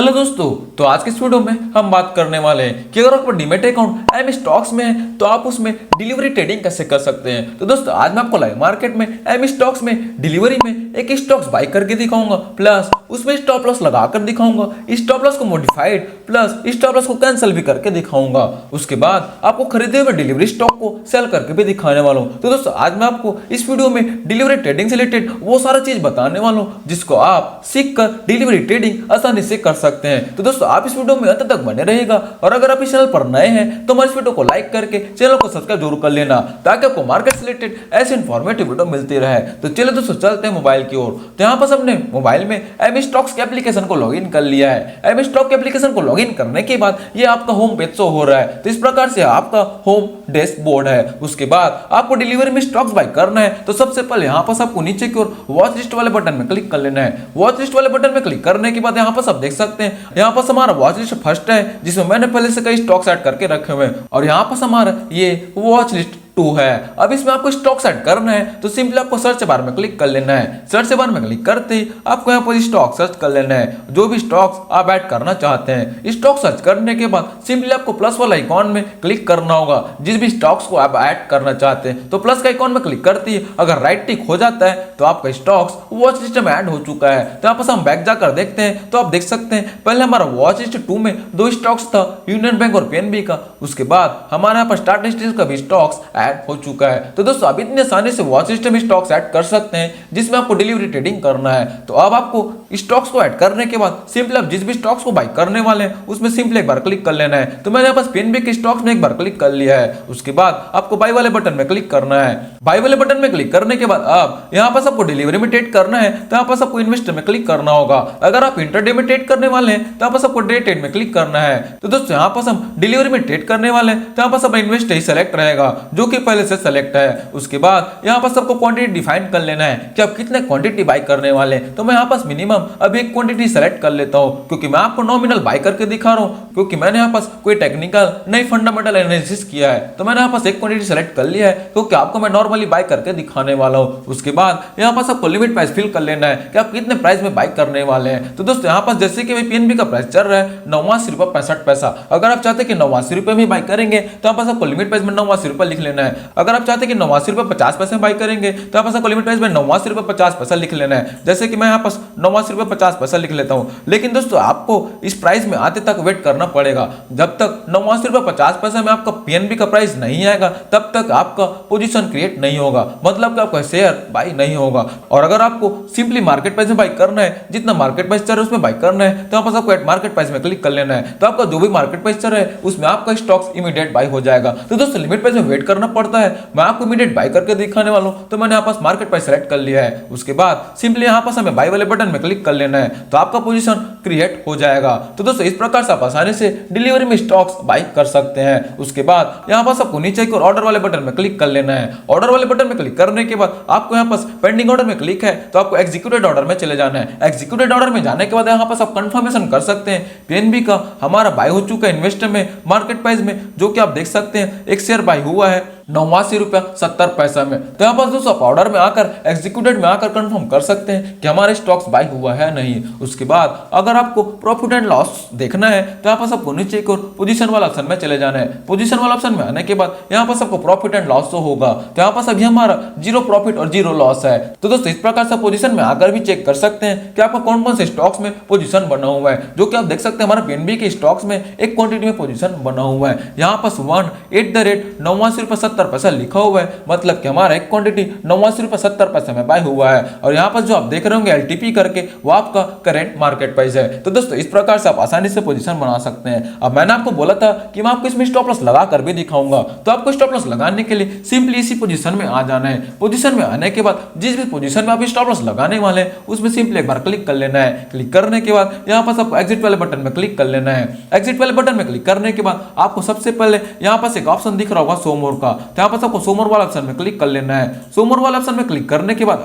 Hello दोस्तों, तो आज के इस वीडियो में हम बात करने वाले हैं कि अगर आपका डीमैट अकाउंट एम स्टॉक्स में है तो आप उसमें डिलीवरी ट्रेडिंग कैसे कर सकते हैं। तो दोस्तों आज मैं आपको लाइव मार्केट में एम स्टॉक्स में डिलीवरी में एक स्टॉक्स बाय करके दिखाऊंगा, प्लस उसमें स्टॉप लॉस लगाकर दिखाऊंगा, स्टॉप लॉस को मॉडिफाइड प्लस स्टॉप लॉस को कैंसिल भी करके दिखाऊंगा। उसके बाद आपको खरीदे हुए डिलीवरी स्टॉक को सेल करके भी दिखाने वाला हूं। तो दोस्तों आज मैं आपको इस वीडियो में डिलीवरी ट्रेडिंग से रिलेटेड वो सारा चीज बताने वाला हूं जिसको आप सीख कर डिलीवरी ट्रेडिंग आसानी से कर सकते हैं। तो दोस्तों आप इस वीडियो में अंत तक बने रहेगा, और अगर आप इस चैनल पर नए हैं तो हमारे इस वीडियो को लाइक करके चैनल को सब्सक्राइब जरूर कर लेना, ताकि आपको मार्केट से रिलेटेड ऐसे इंफॉर्मेटिव वीडियो मिलती रहे। तो चलिए दोस्तों चलते हैं मोबाइल की ओर। तो यहाँ पर हमने मोबाइल में एम स्टॉक्स के एप्लीकेशन को लॉगिन कर लिया है। एम स्टॉक के एप्लीकेशन को लॉगिन करने के बाद ये आपका होम पेज शो हो रहा है। तो इस प्रकार से आपका होम डैशबोर्ड है। उसके बाद आपको डिलीवरी में स्टॉक्स बाय करना है तो सबसे पहले यहाँ पर आपको नीचे की ओर वॉच लिस्ट वाले बटन में क्लिक कर लेना है। वॉच लिस्ट वाले बटन में क्लिक करने के बाद यहाँ पर आप देख सकते हैं, यहाँ पर हमारा वॉच लिस्ट फर्स्ट है जिसमें मैंने पहले से कई स्टॉक्स ऐड करके रखे हुए हैं, और यहाँ पर हमारा ये वॉच लिस्ट 2 है। अब इसमें आपको स्टॉक सेट करना है तो सिंपली आपको सर्च बार में क्लिक कर लेना है। सर्च बार में क्लिक करते ही आपको यहाँ पर स्टॉक सर्च कर लेना है, जो भी स्टॉक्स आप ऐड करना चाहते हैं। स्टॉक सर्च करने के बाद सिंपली आपको प्लस वाला आइकॉन में क्लिक करना होगा। जिस भी स्टॉक्स को आप ऐड करना चाहते हैं तो प्लस का आइकॉन में क्लिक करते ही अगर राइट टिक हो जाता है तो आपका स्टॉक्स वॉच लिस्ट में ऐड हो चुका है। तो यहाँ पर हम बैक जाकर देखते हैं तो आप देख सकते हैं पहले हमारा वॉच लिस्ट 2 में 2 स्टॉक्स था, यूनियन बैंक और पीएनबी का। उसके बाद हमारे यहाँ पर स्टार्ट लिस्ट का भी स्टॉक्स ऐड हो चुका है। तो दोस्तों आप इतने आसानी से वॉच लिस्ट में स्टॉक्स ऐड कर सकते हैं जिसमें आपको डिलीवरी ट्रेडिंग करना है। तो अब आपको स्टॉक्स को ऐड करने के बाद सिंपली आप जिस भी स्टॉक्स को बाय करने वाले हैं उसमें सिंपली एक बार क्लिक कर लेना है। तो मैंने यहाँ पर पीएनबी के स्टॉक्स में एक बार क्लिक कर लिया है। उसके बाद आपको बाय वाले बटन में क्लिक करना है। बाय वाले बटन में क्लिक करने के बाद आप यहाँ पर आपको डिलीवरी में ट्रेड करना है तो यहाँ पर आपको इन्वेस्टर में क्लिक करना होगा। अगर आप इंटरडे में ट्रेड करने वाले हैं तो यहाँ पर आपको डे ट्रेड में क्लिक करना है। तो दोस्तों यहाँ पर हम डिलीवरी में ट्रेड करने वाले हैं तो यहाँ पर सब इन्वेस्टर ही सेलेक्ट रहेगा, जो कि पहले से सेलेक्ट है। उसके बाद यहाँ पर सबको क्वांटिटी डिफाइन कर लेना है कि आप कितने क्वांटिटी बाय करने वाले हैं। तो मैं यहाँ पर मिनिमम अभी एक क्वांटिटी सेलेक्ट कर लेता हूँ, क्योंकि मैं आपको नॉमिनल बाय करके दिखा रहा हूँ, क्योंकि मैंने यहाँ पर कोई टेक्निकल नहीं फंडामेंटल एनालिसिस किया है। तो मैंने यहाँ पर एक क्वांटिटी सेलेक्ट कर लिया है, क्योंकि आपको मैं नॉर्मली बाय करके दिखाने वाला हूँ। उसके बाद यहाँ पर सबको लिमिट प्राइस फिल कर लेना है कि आप कितने प्राइस में बाय करने वाले हैं। तो दोस्तों यहाँ पर जैसे कि पीएनबी का प्राइस चल रहा है 89.65 रुपए। अगर आप चाहते हैं कि 89 रुपए में बाय करेंगे तो यहाँ पर सबको लिमिट प्राइस में 89 रुपए लिख लेना है। अगर आप चाहते हैं कि 89 रुपए 50 पैसे में बाय करेंगे तो यहाँ पर लिमिट प्राइस में 89 रुपए 50 पैसा लिख लेना है। जैसे कि मैं यहाँ पर 89 रुपए 50 पैसा लिख लेता हूँ। लेकिन दोस्तों आपको इस प्राइस में आते तक वेट करना पड़ेगा। जब तक 89 रुपए 50 पैसा में आपका पीएनबी का प्राइस नहीं आएगा तब तक आपका पोजीशन क्रिएट नहीं होगा, मतलब कि आपका शेयर बाय नहीं होगा। और अगर आपको सिंपली मार्केट प्राइस में बाय करना है, जितना मार्केट प्राइस चल रहा है उसमें बाय करना है, तो यहाँ पर आपको एट मार्केट प्राइस में क्लिक कर लेना है। तो आपका जो भी मार्केट प्राइस चल रहा है उसमें आपका स्टॉक्स इमीडिएट बाय हो जाएगा। तो दोस्तों लिमिट प्राइस में वेट करना पड़ता है, मैं आपको इमीडिएट बाय करके दिखाने वाला हूं। तो मैंने यहाँ पर मार्केट प्राइस सेलेक्ट कर लिया है। उसके बाद सिंपली यहाँ पर हमें बाय वाले बटन में क्लिक कर लेना है, तो आपका पोजीशन क्रिएट हो जाएगा। तो दोस्तों इस प्रकार से आप आसानी से डिलीवरी में स्टॉक्स बाय कर सकते हैं। उसके बाद यहाँ पर आपको नीचे की ओर ऑर्डर वाले बटन में क्लिक कर लेना है। ऑर्डर वाले बटन में क्लिक करने के बाद आपको यहाँ पर पेंडिंग ऑर्डर में क्लिक है तो आपको एग्जीक्यूटेड ऑर्डर में चले जाना है। एग्जीक्यूटेड ऑर्डर में जाने के बाद यहाँ पर आप कंफर्मेशन कर सकते हैं पीएनबी का हमारा बाय हो चुका है इन्वेस्टर में मार्केट प्राइस में, जो कि आप देख सकते हैं एक शेयर बाय हुआ है 89 रुपया 70 पैसा में। तो यहाँ पर दोस्तों ऑर्डर में आकर एग्जीक्यूटेड में आकर कंफर्म कर सकते हैं कि हमारे स्टॉक्स बाय हुआ है नहीं। उसके बाद अगर आपको प्रॉफिट एंड लॉस देखना है तो यहाँ पर सबको नीचे एक और पोजीशन वाला ऑप्शन में चले जाना है। पोजीशन वाला ऑप्शन में आने के बाद यहाँ पर सबको प्रॉफिट एंड लॉस होगा। तो यहाँ पर अभी हमारा 0 प्रॉफिट और 0 लॉस है। तो दोस्तों इस प्रकार से पोजीशन में आकर भी चेक कर सकते हैं कि आपका कौन कौन से स्टॉक्स में पोजीशन बना हुआ है, जो कि आप देख सकते हैं हमारे पीएनबी के स्टॉक्स में एक क्वांटिटी में पोजीशन बना हुआ है। यहाँ पर 1@89 रुपए 70 पैसा लिखा हुआ है, मतलब कि हमारा एक क्वांटिटी 89 रुपए 70 पैसे में बाय हुआ है। और यहाँ पर जो आप देख रहे होंगे एलटीपी करके वो आपका करेंट मार्केट प्राइस है। तो दोस्तों इस प्रकार से आप आसानी से पोजीशन बना सकते हैं। अब मैंने आपको बोला था कि मैं आपको इसमें स्टॉप लॉस लगा कर भी दिखाऊंगा, तो आपको स्टॉप लॉस लगाने के लिए सिंपली इसी पोजीशन में आ जाना है। पोजीशन में आने के बाद जिस भी पोजीशन में आप स्टॉप लॉस लगाने वाले हैं उसमें सिंपली एक बार क्लिक कर लेना है। क्लिक करने के बाद यहाँ पर आपको एग्जिट वाले बटन में क्लिक कर लेना है। एग्जिट वाले बटन में क्लिक करने के बाद आपको सबसे पहले यहाँ पर एक ऑप्शन दिख रहा होगा शो मोर का, तो यहाँ पर आपको शो मोर वाला ऑप्शन में क्लिक कर लेना है। शो मोर वाला ऑप्शन में क्लिक करने के बाद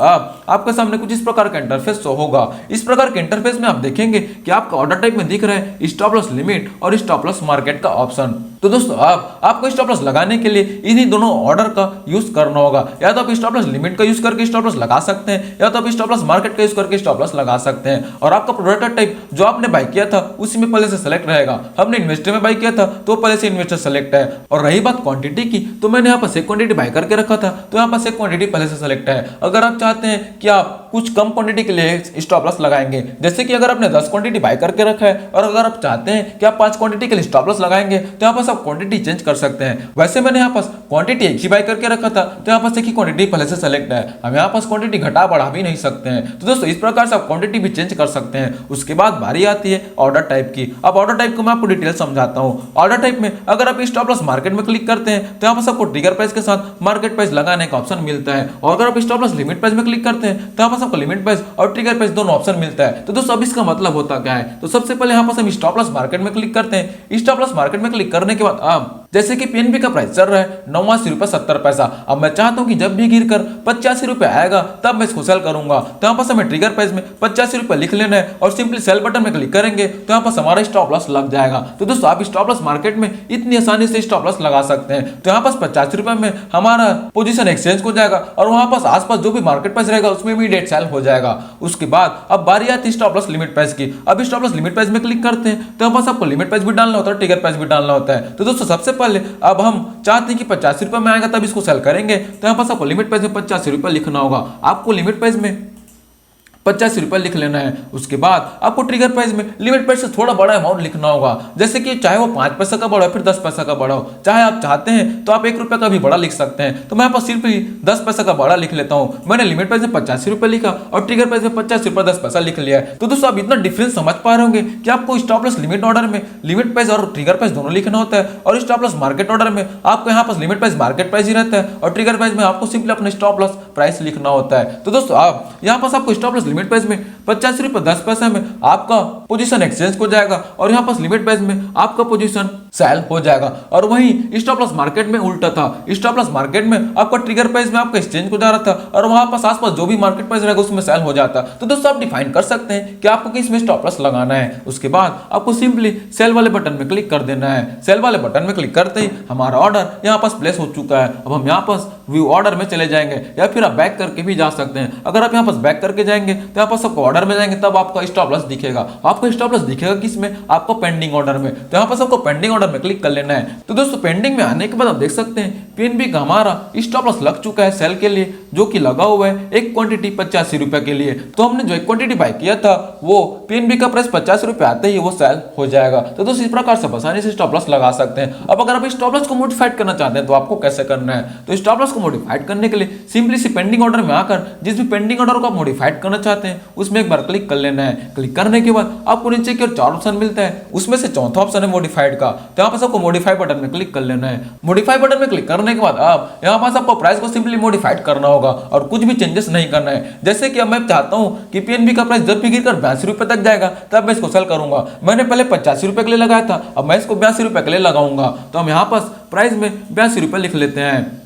आपके सामने कुछ इस प्रकार का इंटरफेस शो होगा। इस प्रकार के इंटरफेस में आप देखेंगे कि आपका ऑर्डर टाइप में दिख रहा है स्टॉप लॉस लिमिट और स्टॉप लॉस मार्केट का ऑप्शन। तो दोस्तों आपको स्टॉप लॉस लगाने के लिए इन्हीं दोनों ऑर्डर का यूज करना होगा। या तो आप स्टॉप लॉस लिमिट का यूज करके स्टॉप लॉस लगा सकते हैं, या तो आप स्टॉप लॉस मार्केट का यूज करके स्टॉप लॉस लगा सकते हैं। और आपका प्रोडक्ट टाइप जो आपने बाय किया था उसी में पहले से सेलेक्ट रहेगा। हमने इन्वेस्टर में बाय किया था तो पहले से इन्वेस्टर सेलेक्ट है। और रही बात क्वांटिटी की, तो मैंने यहाँ पर एक क्वांटिटी बाय करके रखा था तो यहाँ पर एक क्वांटिटी पहले से सेलेक्ट है। अगर आप चाहते हैं कि आप कुछ कम क्वांटिटी के लिए स्टॉप लॉस लगाएंगे, जैसे कि अगर आपने 10 क्वांटिटी बाय करके रखा है और अगर आप चाहते हैं कि आप 5 क्वांटिटी के लिए स्टॉप लॉस लगाएंगे तो यहाँ पर आप क्वांटिटी चेंज कर सकते हैं। वैसे मैंने यहाँ पर क्वांटिटी एक ही बाय करके रखा था तो यहाँ पर एक ही क्वांटिटी पहले से सेलेक्ट है। हम यहाँ पर क्वांटिटी घटा बढ़ा भी नहीं सकते हैं। तो दोस्तों इस प्रकार से आप क्वांटिटी भी चेंज कर सकते हैं। उसके बाद बारी आती है ऑर्डर टाइप की। अब ऑर्डर टाइप को मैं आपको डिटेल समझाता हूँ। ऑर्डर टाइप में अगर आप स्टॉप लॉस मार्केट में क्लिक करते हैं तो यहाँ पर आपको ट्रिगर प्राइस के साथ मार्केट प्राइस लगाने का ऑप्शन मिलता है। और अगर आप स्टॉप लॉस लिमिट प्राइस में क्लिक करते हैं तो यहाँ पर आपको लिमिट प्राइस और ट्रिगर प्राइस दोनों ऑप्शन मिलता है। तो दोस्तों अब इसका मतलब होता क्या है, तो सबसे पहले यहाँ पर हम स्टॉप लॉस मार्केट में क्लिक करते हैं। स्टॉप लॉस मार्केट में क्लिक करने के बाद आप जैसे कि पीएनबी का प्राइस चल रहा है 89 रुपए 70 पैसा। अब मैं चाहता हूं कि जब भी गिरकर 85 रुपए आएगा तब मैं इसको सेल करूंगा। तो यहाँ पर हमें ट्रिगर प्राइस में 85 रुपए लिख लेना है और सिंपली सेल बटन में क्लिक करेंगे तो यहाँ पर हमारा स्टॉप लॉस लग जाएगा। तो दोस्तों आप स्टॉप लॉस मार्केट में इतनी आसानी से स्टॉप लॉस लगा सकते हैं। तो यहाँ पर 85 रुपए में हमारा पोजीशन एक्सचेंज हो जाएगा और वहां पर आसपास जो भी मार्केट प्राइस रहेगा उसमें इमीडिएट सेल हो जाएगा। उसके बाद अब बारी आती है स्टॉप लॉस लिमिट प्राइस की। अब स्टॉप लॉस लिमिट प्राइस में क्लिक करते हैं तो यहाँ पर आपको लिमिट प्राइस भी डालना होता है, ट्रिगर प्राइस भी डालना होता है। तो दोस्तों सबसे पहले अब हम चाहते हैं कि 85 रुपए में आएगा तब इसको सेल करेंगे तो यहाँ पर आपको लिमिट प्राइस में 85 रुपए लिखना होगा। आपको लिमिट प्राइस में 85 रुपए लिख लेना है। उसके बाद आपको ट्रिगर प्राइस में लिमिट प्राइस से थोड़ा बड़ा अमाउंट लिखना होगा, जैसे कि चाहे वो 5 पैसा का बड़ा हो फिर 10 पैसा का बड़ा हो, चाहे आप चाहते हैं तो आप 1 रुपए का भी बड़ा लिख सकते हैं। तो मैं यहाँ पर सिर्फ 10 पैसा का बड़ा लिख लेता हूँ। मैंने लिमिट प्राइस में 85 रुपए लिखा और ट्रिगर प्राइस में 85 रुपए 10 पैसा लिख लिया है। तो दोस्तों आप इतना डिफरेंस समझ पा रहे होंगे कि आपको स्टॉप लॉस लिमिट ऑर्डर में लिमिट प्राइस और ट्रिगर प्राइस दोनों लिखना होता है, और स्टॉप लॉस मार्केट ऑर्डर में आपको यहाँ पर लिमिट प्राइस मार्केट प्राइस ही रहता है और ट्रिगर प्राइस में आपको सिंपली अपने स्टॉप लॉस प्राइस लिखना होता है। तो दोस्तों आप यहाँ पर आपको स्टॉप लॉस लिमिट प्राइस में 85 रुपए 10 पैसे में आपका पोजीशन एक्सचेंज हो जाएगा और यहाँ पर लिमिट प्राइस में आपका पोजीशन सेल हो जाएगा। और वहीं स्टॉप लॉस मार्केट में उल्टा था। स्टॉप लॉस मार्केट में आपका ट्रिगर प्राइस में आपका एक्सचेंज हो जा रहा था और वहां पर आसपास जो भी मार्केट प्राइस रहेगा उसमें सेल हो जाता। तो दोस्तों आप डिफाइन कर सकते हैं कि आपको किस में स्टॉप लॉस लगाना है। उसके बाद आपको सिंपली सेल वाले बटन में क्लिक कर देना है। सेल वाले बटन में क्लिक करते ही हमारा ऑर्डर यहाँ पास प्लेस हो चुका है। अब हम यहाँ पास व्यू ऑर्डर में चले जाएंगे या फिर आप बैक करके भी जा सकते हैं। अगर आप यहाँ पास बैक करके जाएंगे तो यहाँ पास आपको ऑर्डर में जाएंगे तब आपका स्टॉप लॉस दिखेगा। आपको स्टॉप लॉस दिखेगा किसमें, आपको पेंडिंग ऑर्डर में। तो यहाँ पास आपको पेंडिंग ऑर्डर में क्लिक कर लेना है। तो दोस्तों पेंडिंग में आने के बाद आप देख सकते हैं पीएनबी का हमारा स्टॉप लॉस लग चुका है सेल के लिए, जो कि लगा हुआ है एक क्वांटिटी 85 रुपए के लिए। तो हमने जो एक क्वांटिटी बाय किया था वो पीएनबी का प्राइस 50 रुपए आते ही वो सेल हो जाएगा। तो दोस्तों इस प्रकार से आसानी से स्टॉप लॉस लगा सकते हैं। अब अगर आप स्टॉप लॉस को मॉडिफाइड करना चाहते हैं तो आपको कैसे करना है, तो स्टॉप लॉस को मॉडिफाइड करने के लिए सिंपली सी पेंडिंग ऑर्डर में आकर जिस भी पेंडिंग ऑर्डर को आप मॉडिफाइड करना चाहते हैं उसमें एक बार क्लिक कर लेना है। क्लिक करने के बाद आपको नीचे की ओर 4 ऑप्शन मिलता है, उसमें से चौथा ऑप्शन है मॉडिफाइड का। तो यहाँ पर आपको मॉडिफाई बटन में क्लिक कर लेना है। मॉडिफाई बटन में क्लिक करने के बाद आप यहाँ पास आपको प्राइस को सिंपली मॉडिफाइड करना होगा और कुछ भी चेंजेस नहीं करना है। जैसे कि अब मैं चाहता हूँ कि पीएनबी का प्राइस जब भी गिरकर 82 रुपए तक जाएगा तब मैं इसको सेल करूंगा। मैंने पहले 85 रुपए के लिए लगाया था, अब मैं इसको 82 रुपए के लिए लगाऊंगा। तो हम यहाँ पास प्राइस में 82 रुपए लिख लेते हैं।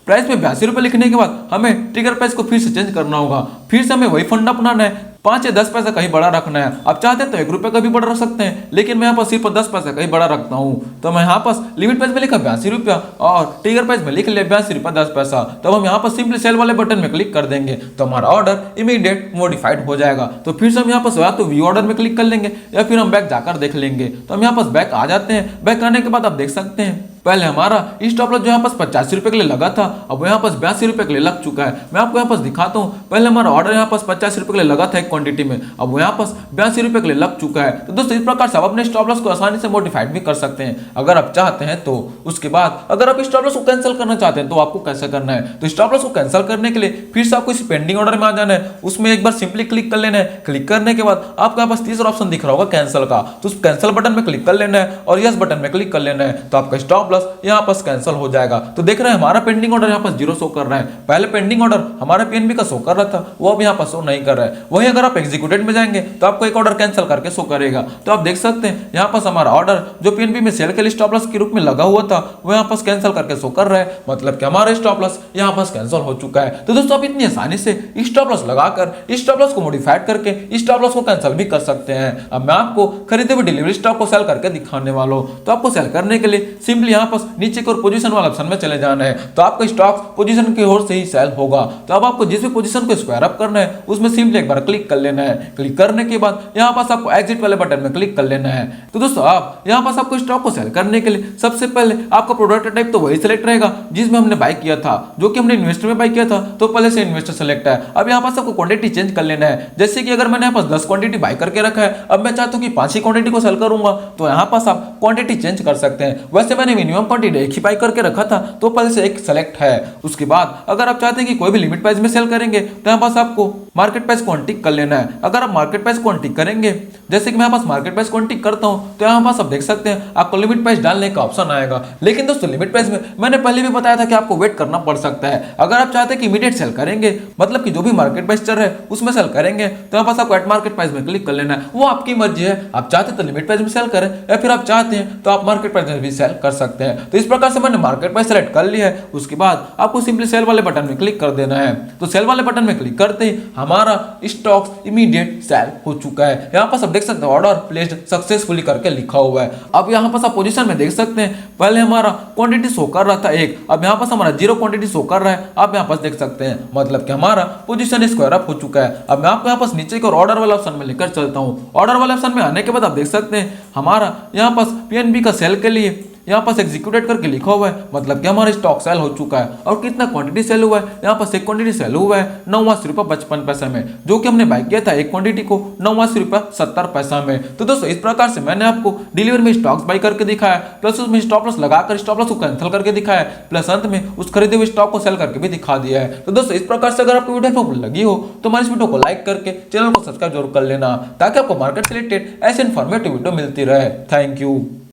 प्राइस में 82 रुपए लिखने के बाद हमें ट्रिगर प्राइस को फिर से चेंज करना होगा। फिर से हमें वही फंड अपनाना है, 5 या 10 पैसा कहीं बड़ा रखना है। आप चाहते हैं तो 1 रुपए का भी बड़ा रख सकते हैं, लेकिन मैं यहाँ पर सिर्फ 10 पैसा कहीं बड़ा रखता हूँ। तो मैं यहाँ पास लिमिट प्राइस में लिखा 82 रुपया और ट्रिगर प्राइस में लिख लिया 82 रुपया 10 पैसा। तब हम यहाँ पर सिंपली सेल वाले बटन में क्लिक कर देंगे तो हमारा ऑर्डर इमीडिएट मॉडिफाइड हो जाएगा। तो फिर से हम यहाँ पर या तो व्यू ऑर्डर में क्लिक कर लेंगे या फिर हम बैक जाकर देख लेंगे। तो हम यहाँ पास बैक आ जाते हैं। बैक आने के बाद आप देख सकते हैं पहले हमारा स्टॉप लॉस जो यहाँ पास 85 रुपए के लिए लगा था अब यहाँ पास 82 रुपए के लिए लग चुका है। मैं आपको यहाँ पास दिखाता हूँ। पहले हमारा ऑर्डर यहाँ पास 85 रुपए के लिए लगा था एक क्वांटिटी में, अब वो यहाँ पास 82 रुपए के लिए लग चुका है। तो दोस्तों इस प्रकार से आप अपने स्टॉप लॉस को आसानी से मॉडिफाइड भी कर सकते हैं अगर आप चाहते हैं तो। उसके बाद अगर आप स्टॉप लॉस को कैंसिल करना चाहते हैं तो आपको कैसे करना है, तो स्टॉप लॉस को कैंसिल करने के लिए फिर से आपको इस पेंडिंग ऑर्डर में आ जाना है। उसमें एक बार सिंपली क्लिक कर लेना है। क्लिक करने के बाद आपको यहाँ पास तीसरा ऑप्शन दिख रहा होगा कैंसिल का, तो उस कैंसिल बटन में क्लिक कर लेना है और यस बटन में क्लिक कर लेना है। तो आपका स्टॉप लॉस यहाँ पर कैंसिल हो जाएगा। तो देख रहे हैं हमारा पेंडिंग ऑर्डर यहाँ पर 0 शो कर रहा है। पहले पेंडिंग ऑर्डर हमारे पीएनबी का शो कर रहा था, वो अब यहाँ पर शो नहीं कर रहा है। वहीं अगर आप एग्जीक्यूटेड में जाएंगे तो आपको एक ऑर्डर कैंसिल करके शो करेगा। तो आप देख सकते हैं यहाँ पर हमारा ऑर्डर जो पीएनबी में सेल के लिए स्टॉप लॉस के रूप में लगा हुआ था वो यहाँ पर कैंसिल करके शो कर रहा है, मतलब कि हमारा स्टॉप लॉस यहाँ पर कैंसिल हो चुका है। तो दोस्तों आप इतनी आसानी से स्टॉप लॉस लगाकर स्टॉप लॉस को मॉडिफाइड करके स्टॉप लॉस को कैंसिल भी कर सकते हैं। अब मैं आपको खरीदे हुए डिलीवरी स्टॉक को सेल करके दिखाने वाला हूं। तो आपको सेल करने के लिए सिंपली यहाँ पर नीचे की ओर पोजीशन वाला ऑप्शन में चले जाना है। तो आपका स्टॉक पोजीशन की ओर से ही सेल होगा। तो अब आपको जिस भी पोजीशन को स्क्वायर अप करना है उसमें सिंपली एक बार क्लिक कर लेना है। क्लिक करने के बाद यहाँ पास आपको एग्जिट वाले बटन में क्लिक कर लेना है। तो दोस्तों आप यहाँ पास आपको स्टॉक को सेल करने के लिए सबसे पहले आपका प्रोडक्ट टाइप तो वही सिलेक्ट रहेगा जिसमें हमने बाय किया था, जो कि हमने इन्वेस्टर में बाय किया था। तो पहले से इन्वेस्टर सेलेक्ट है। अब यहाँ पास आपको क्वांटिटी चेंज कर लेना है। जैसे कि अगर मैंने यहाँ पास 10 क्वांटिटी बाय करके रखा है, अब मैं चाहता हूँ कि 5 ही क्वांटिटी को सेल करूंगा, तो यहाँ पास आप क्वांटिटी चेंज कर सकते हैं। वैसे मैंने मिनिमम क्वांटिटी एक ही बाय करके रखा था, तो पहले से एक सेलेक्ट है। उसके बाद अगर आप चाहते हैं कि कोई भी लिमिट प्राइस में सेल करेंगे तो यहाँ पास आपको मार्केट प्राइस को अनटिक कर लेना है। अगर आप मार्केट प्राइस को अनटिक करेंगे, जैसे कि मैं यहाँ पास मार्केट प्राइस को अनटिक करता हूँ, तो यहाँ पास आप देख सकते हैं आपको लिमिट प्राइस डालने का ऑप्शन आएगा। लेकिन दोस्तों लिमिट प्राइस में मैंने पहले भी बताया था कि आपको वेट करना पड़ सकता है। अगर आप चाहते हैं कि इमीडिएट सेल करेंगे, मतलब कि जो भी मार्केट प्राइस चल रहा है उसमें सेल करेंगे, तो यहाँ पास आपको एट मार्केट प्राइस में क्लिक कर लेना है। वो आपकी मर्जी है, आप चाहते हैं तो लिमिट प्राइस में सेल करें या फिर आप चाहते हैं तो आप मार्केट प्राइस में भी सेल कर सकते हैं। तो इस प्रकार से मैंने मार्केट प्राइस सेलेक्ट कर लिया है। उसके बाद आपको सिंपली सेल वाले बटन में क्लिक कर देना है। तो सेल वाले बटन में क्लिक करते ही हमारा स्टॉक्स इमीडिएट सेल हो चुका है। यहाँ पास आप देख सकते हैं ऑर्डर प्लेस्ड सक्सेसफुली करके लिखा हुआ है। अब यहाँ पास आप पोजीशन में देख सकते हैं पहले हमारा क्वांटिटी शो कर रहा था 1, अब यहाँ पास हमारा 0 क्वांटिटी शो कर रहा है। आप यहाँ पास देख सकते हैं मतलब कि हमारा पोजीशन स्क्वायर अप हो चुका है। अब मैं आपको यहाँ पास नीचे की ओर ऑर्डर वाला ऑप्शन में लेकर चलता हूँ। ऑर्डर वाले ऑप्शन में आने के बाद आप देख सकते हैं हमारा यहाँ पास पीएनबी का सेल के लिए यहाँ पास एग्जीक्यूटेड करके लिखा हुआ है, मतलब कि हमारा स्टॉक सेल हो चुका है। और कितना क्वांटिटी सेल हुआ है, यहाँ पास एक क्वांटिटी सेल हुआ है 89.55 में, जो कि हमने बाय किया था एक क्वांटिटी को 89.70 में। तो दोस्तों इस प्रकार से मैंने आपको डिलीवरी में स्टॉक्स बाय करके दिखाया, प्लस उसमें स्टॉप लॉस लगाकर स्टॉप लॉस को कैंसिल करके दिखाया, प्लस अंत में उस खरीदे हुए स्टॉक को सेल करके भी दिखा दिया है। तो दोस्तों इस प्रकार से अगर आपको वीडियो लगी हो तो हमारे इस वीडियो को लाइक करके चैनल को सब्सक्राइब जरूर कर लेना, ताकि आपको मार्केट से रिलेटेड ऐसे इन्फॉर्मेटिव वीडियो मिलती रहे। Thank you.